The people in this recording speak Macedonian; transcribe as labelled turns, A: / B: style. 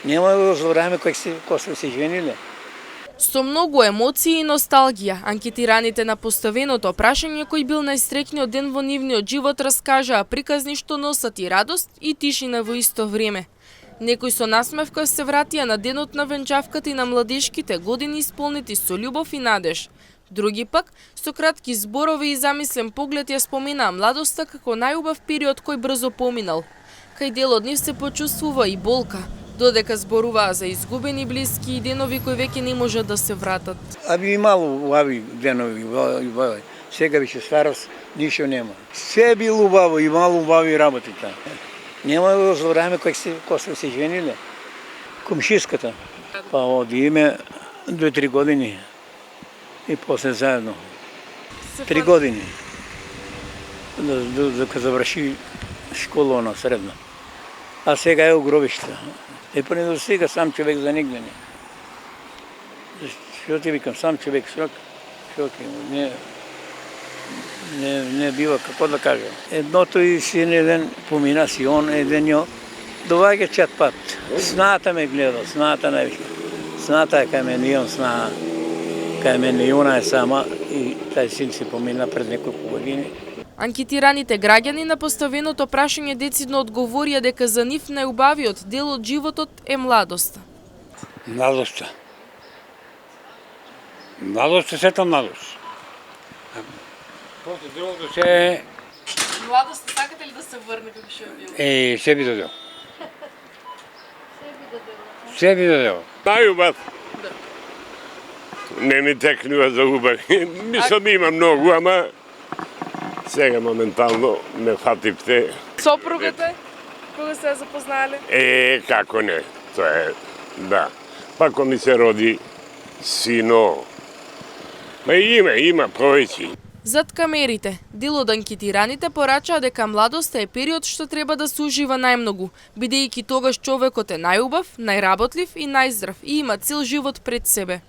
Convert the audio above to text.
A: Нема во време кога се жениле.
B: Со многу емоции и носталгија, анкетираните на поставеното прашање кој бил најстрекниот ден во нивниот живот раскажаа приказни што носат и радост и тишина во исто време. Некои со насмевка се вратија на денот на венчавката и на младешките години исполнети со љубов и надеж. Други пак, со кратки зборови и замислен поглед ја споменаа младоста како најубав период кој брзо поминал. Кај дел од нив се почувствува и болка, додека зборуваа за изгубени блиски и денови кои веќе не можат да се вратат.
A: Имало убави денови, сега више старост, ништо нема. Се е било убаво, имало убави работи таа. Нема во време кога се жениле. Комшиската, па оди име 2-3 години и после заедно. 3 години. Докато заврши школа на средна. А сега е у гробишта. И поне до сега сам човек за нигде не. Што ти викам, сам човек, шок не бива, како да кажам. Едното и сине ден помина си он, еден ја доваѓа чат пат. Сната ме гледа, сната највише. Сната е кај мене и он сна. Кај мене и она е сама и тај син си помина пред неколку години.
B: Анкетираните граѓани на поставеното прашање децидно одговорија дека за нив најубавиот дел од животот е младоста.
C: Младоста. Младоста, сета младост. После другото се...
B: Младоста сакате ли да се врне како што е било?
C: Се би додел. Се би додел.
D: Најубав. Не ми текнува за убави. Мислам има многу, ама сега моментално ме фативте.
B: Сопругата? Кога се запознале?
D: Како не, тоа е, да. Па кога ми се роди сино, има повеќе.
B: Зад камерите, дел од анкетираните порачаа дека младоста е период што треба да се ужива најмногу, бидејќи тогаш човекот е најубав, најработлив и најздрав и има цел живот пред себе.